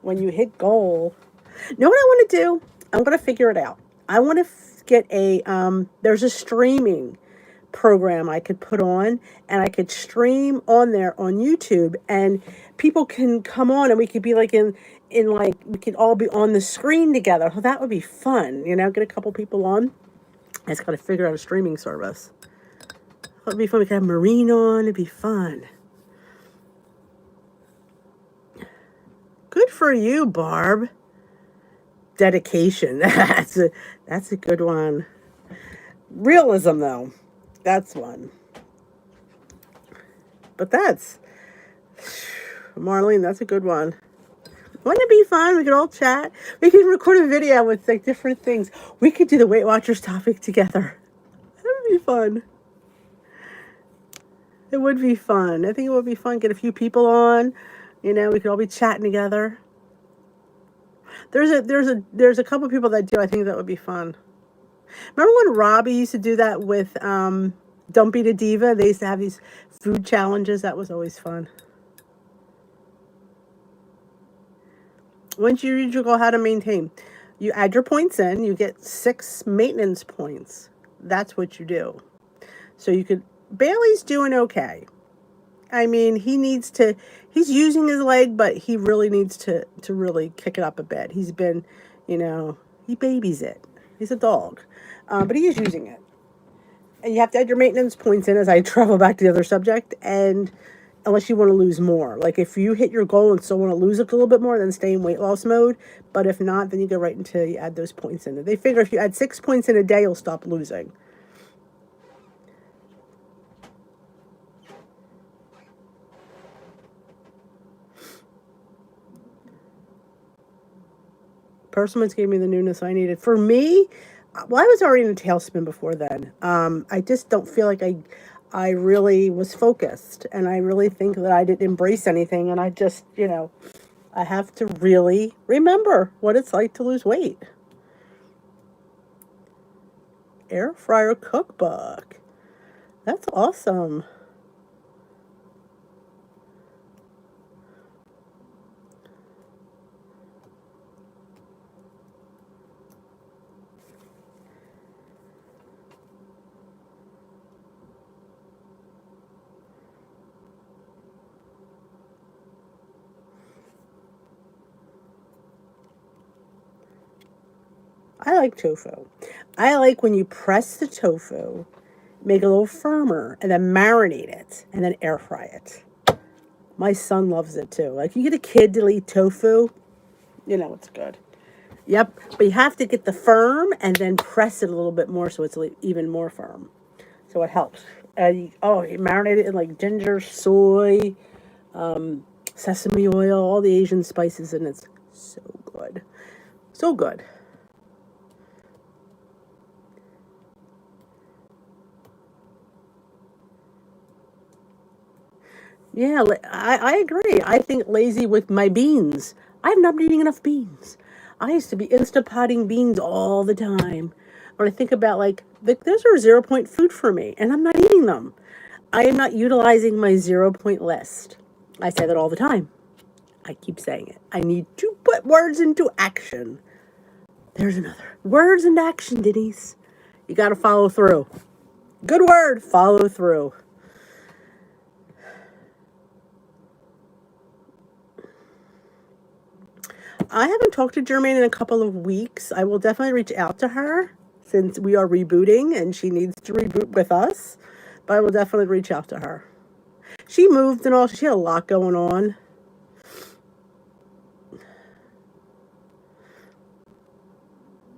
Speaker 1: when you hit goal. Know what I want to do? I'm going to figure it out. I want to get there's a streaming program I could put on, and I could stream on there on YouTube, and people can come on, and we could be like we could all be on the screen together. Oh, that would be fun. Get a couple people on. I just got to figure out a streaming service. It'd be fun. We could have Marine on. It'd be fun. Good for you, Barb. Dedication. That's a good one. Realism, though. That's one. But Marlene, that's a good one. Wouldn't it be fun? We could all chat. We could record a video with like different things. We could do the Weight Watchers topic together. That would be fun. It would be fun. I think it would be fun. Get a few people on. You know, we could all be chatting together. There's a couple people that do. I think that would be fun. Remember when Robbie used to do that with Don't Be the Diva? They used to have these food challenges. That was always fun. Once you read your goal, how to maintain, you add your points in. You get 6 maintenance points. That's what you do. So you could. Bailey's doing okay. I mean, he's using his leg, but he really needs to really kick it up a bit. He's been, he babies it. He's a dog. But he is using it. And you have to add your maintenance points in as I travel back to the other subject. And unless you want to lose more. Like if you hit your goal and still want to lose it a little bit more, then stay in weight loss mode. But if not, then you go right until you add those points in. They figure if you add 6 points in a day, you'll stop losing. Persimmons gave me the newness I needed. For me, well, I was already in a tailspin before then. I just don't feel like I really was focused. And I really think that I didn't embrace anything. And I just, I have to really remember what it's like to lose weight. Air fryer cookbook. That's awesome. I like tofu. I like when you press the tofu, make it a little firmer, and then marinate it, and then air fry it. My son loves it too. Like you get a kid to eat tofu, it's good. Yep, but you have to get the firm and then press it a little bit more so it's even more firm. So it helps. And you marinate it in like ginger, soy, sesame oil, all the Asian spices, and it's so good. So good. Yeah, I agree. I think lazy with my beans. I'm not eating enough beans. I used to be Instapotting beans all the time. When I think about those are 0 point food for me, and I'm not eating them. I am not utilizing my 0 point list. I say that all the time. I keep saying it. I need to put words into action. There's another. Words into action, Denise. You got to follow through. Good word, follow through. I haven't talked to Jermaine in a couple of weeks. I will definitely reach out to her since we are rebooting and she needs to reboot with us. But I will definitely reach out to her. She moved and all. She had a lot going on.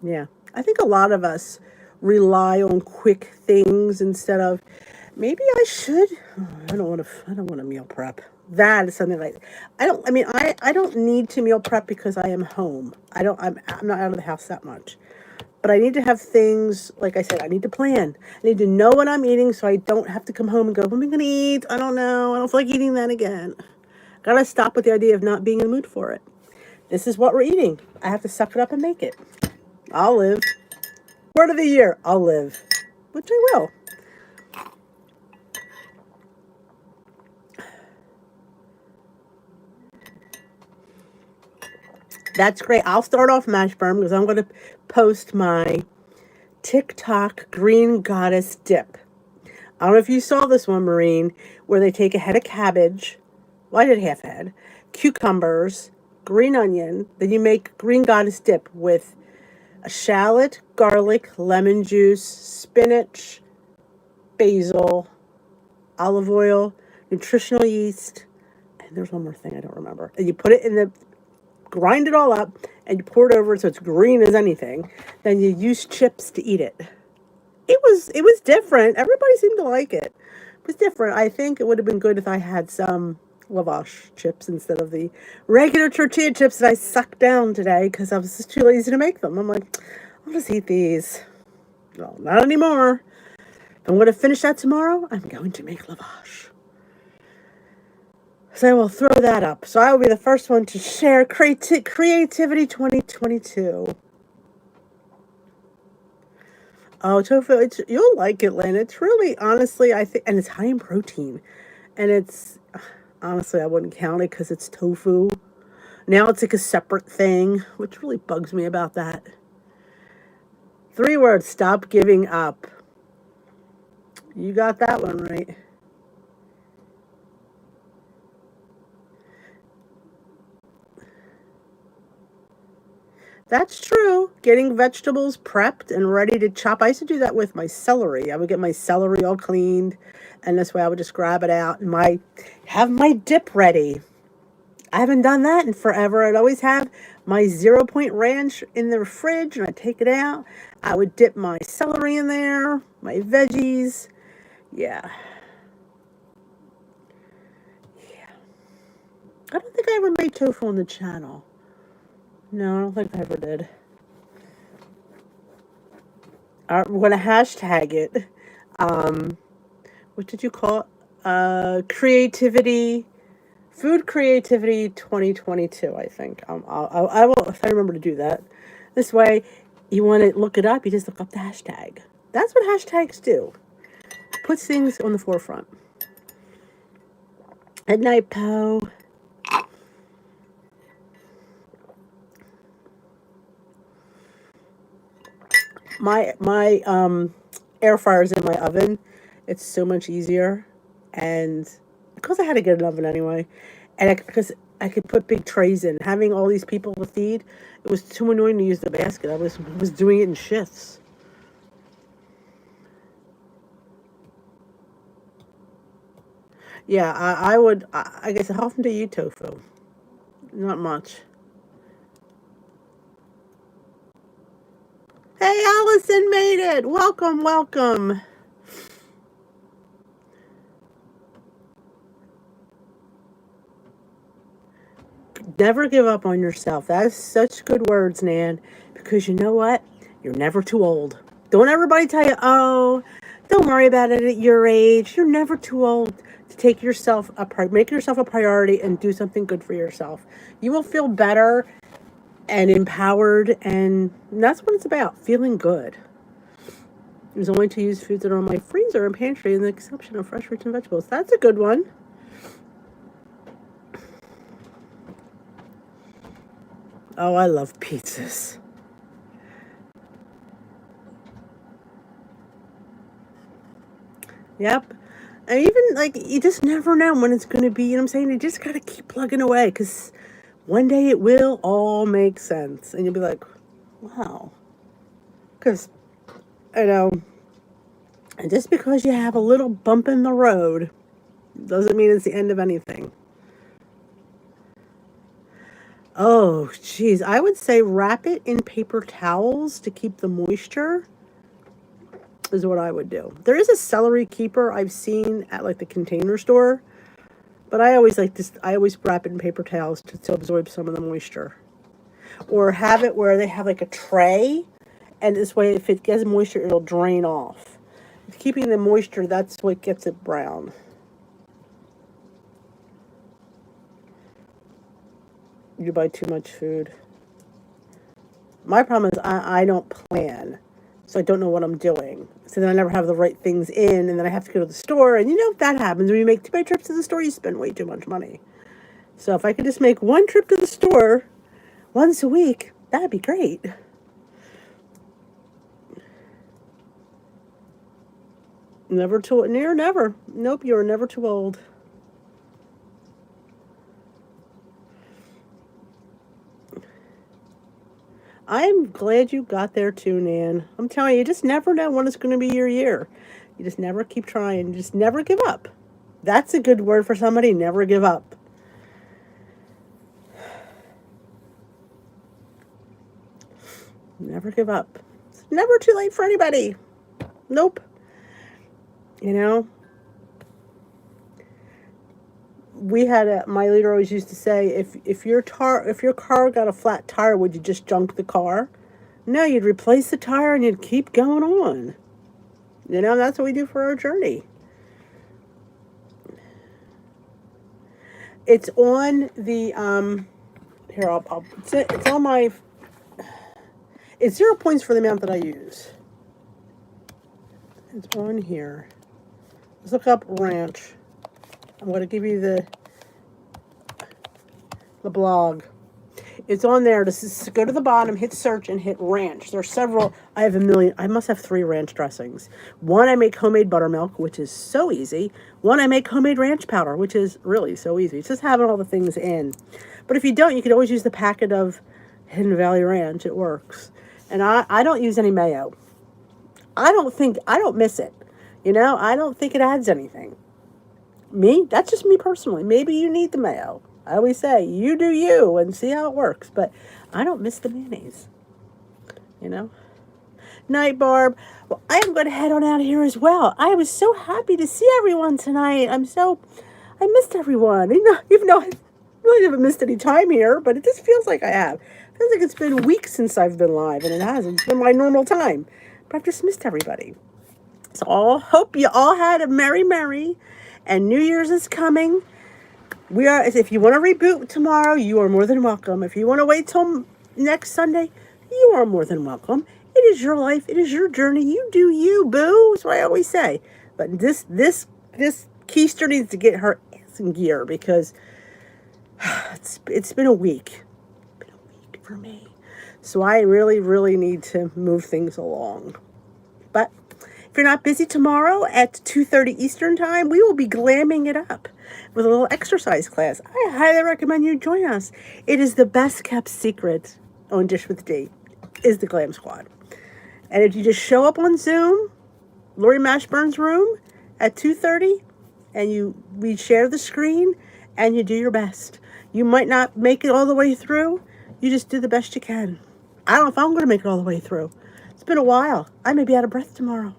Speaker 1: Yeah. I think a lot of us rely on quick things instead of maybe I should. I don't want to meal prep. That is something like I don't need to meal prep because I am home. I'm not out of the house that much. But I need to have things, like I said, I need to plan. I need to know what I'm eating so I don't have to come home and go, what am I going to eat? I don't know. I don't feel like eating that again. Gotta stop with the idea of not being in the mood for it. This is what we're eating. I have to suck it up and make it. I'll live. Word of the year, I'll live. Which I will. That's great. I'll start off Mashburn because I'm going to post my TikTok green goddess dip. I don't know if you saw this one, Maureen, where they take a head of cabbage. Well, I did half a head. Cucumbers, green onion. Then you make green goddess dip with a shallot, garlic, lemon juice, spinach, basil, olive oil, nutritional yeast. And there's one more thing I don't remember. And you put it in grind it all up, and you pour it over so it's green as anything. Then you use chips to eat it. It was different. Everybody seemed to like it. It was different. I think it would have been good if I had some lavash chips instead of the regular tortilla chips that I sucked down today because I was just too lazy to make them. I'm like, I'll just eat these. No, not anymore. If I'm going to finish that tomorrow, I'm going to make lavash. So I will throw that up. So I will be the first one to share Creativity 2022. Oh, tofu, you'll like it, Lynn. It's really, honestly, I think, and it's high in protein. And it's, honestly, I wouldn't count it because it's tofu. Now it's like a separate thing, which really bugs me about that. 3 words, stop giving up. You got that one right. That's true. Getting vegetables prepped and ready to chop. I used to do that with my celery. I would get my celery all cleaned, and this way I would just grab it out and have my dip ready. I haven't done that in forever. I'd always have my 0 Point ranch in the fridge, and I'd take it out. I would dip my celery in there, my veggies. Yeah. Yeah. I don't think I ever made tofu on the channel. No, I don't think I ever did. We're going to hashtag it. What did you call it? Food Creativity 2022, I think. I will, if I remember to do that. This way, you want to look it up, you just look up the hashtag. That's what hashtags do. Puts things on the forefront. At night, Poe. My air fryer's in my oven. It's so much easier, and because I had to get an oven anyway, and because I could put big trays in. Having all these people to feed, it was too annoying to use the basket. I was doing it in shifts. Yeah, I would. I guess how often do you eat tofu? Not much. Hey, Allison made it. Welcome, welcome. Never give up on yourself. That is such good words, Nan. Because you know what? You're never too old. Don't everybody tell you, oh, don't worry about it at your age. You're never too old to make yourself a priority and do something good for yourself. You will feel better and empowered, and that's what it's about, feeling good. There's only 2 used foods that are in my freezer and pantry, and the exception of fresh fruits and vegetables. That's a good one. Oh, I love pizzas. Yep. And even like you just never know when it's going to be, you know what I'm saying? You just got to keep plugging away because one day it will all make sense. And you'll be like, wow. Because, you know, and just because you have a little bump in the road doesn't mean it's the end of anything. Oh, geez. I would say wrap it in paper towels to keep the moisture is what I would do. There is a celery keeper I've seen at like the Container Store, but I always wrap it in paper towels to absorb some of the moisture. Or have it where they have like a tray, and this way if it gets moisture, it'll drain off. Keeping the moisture, that's what gets it brown. You buy too much food. My problem is I don't plan. So I don't know what I'm doing. So then I never have the right things in, and then I have to go to the store. And you know, if that happens, when you make too many trips to the store, you spend way too much money. So if I could just make one trip to the store once a week, that'd be great. Never too near, never. Nope, you're never too old. I'm glad you got there too, Nan. I'm telling you, you just never know when it's going to be your year. You just never keep trying. You just never give up. That's a good word for somebody. Never give up. Never give up. It's never too late for anybody. Nope. You know? we had my leader always used to say, if your car got a flat tire, would you just junk the car? No, you'd replace the tire and you'd keep going on. You know, that's what we do for our journey. It's on the here it's on my. It's 0 points for the amount that I use. It's on here. Let's look up ranch. I'm going to give you the blog. It's on there. Just go to the bottom, hit search, and hit ranch. There's several. I have a million. I must have 3 ranch dressings. One, I make homemade buttermilk, which is so easy. One, I make homemade ranch powder, which is really so easy. It's just having all the things in. But if you don't, you can always use the packet of Hidden Valley Ranch. It works. And I don't use any mayo. I don't miss it. You know, I don't think it adds anything. Me? That's just me personally. Maybe you need the mayo. I always say, you do you and see how it works. But I don't miss the mayonnaise. You know? Night, Barb. Well, I am going to head on out of here as well. I was so happy to see everyone tonight. I missed everyone. You know, even though I really haven't missed any time here, but it just feels like I have. It feels like it's been weeks since I've been live, and it hasn't. It's been my normal time. But I've just missed everybody. So I hope you all had a merry, and New Year's is coming. If you want to reboot tomorrow, you are more than welcome. If you want to wait till next Sunday, you are more than welcome. It is your life. It is your journey. You do you, boo. That's what I always say. But this keister needs to get her ass in gear because it's been a week. It's been a week for me. So I really need to move things along. But if you're not busy tomorrow at 2:30 Eastern Time, we will be glamming it up with a little exercise class. I highly recommend you join us. It is the best kept secret on Dish with D, is the Glam Squad. And if you just show up on Zoom, Lori Mashburn's room at 2:30, and we share the screen, and you do your best. You might not make it all the way through. You just do the best you can. I don't know if I'm going to make it all the way through. It's been a while. I may be out of breath tomorrow.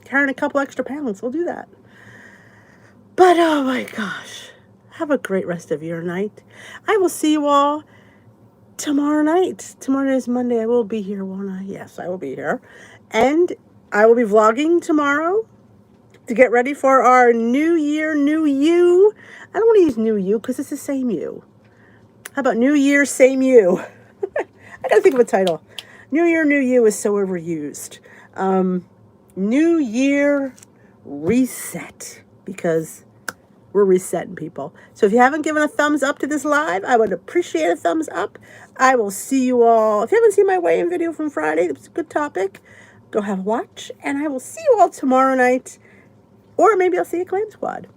Speaker 1: Carrying a couple extra pounds. We'll do that. But, oh my gosh. Have a great rest of your night. I will see you all tomorrow night. Tomorrow is Monday. I will be here, won't I? Yes, I will be here. And I will be vlogging tomorrow to get ready for our New Year, New You. I don't want to use New You because it's the same you. How about New Year, same you? I gotta think of a title. New Year, New You is so overused. New Year reset, because we're resetting, people. So if you haven't given a thumbs up to this live, I would appreciate a thumbs up. I will see you all. If you haven't seen my weigh-in video from Friday, it was a good topic. Go have a watch, and I will see you all tomorrow night. Or maybe I'll see you at Glam Squad.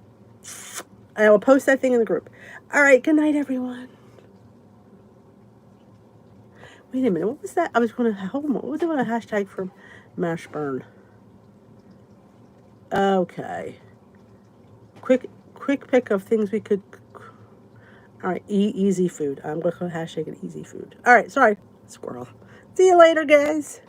Speaker 1: And I will post that thing in the group. All right, good night, everyone. Wait a minute, what was that? I was going to, what was it on a hashtag from Mashburn? Okay. Quick pick of things we could. All right, easy food. I'm going to hashtag it easy food. All right, sorry, squirrel. See you later, guys.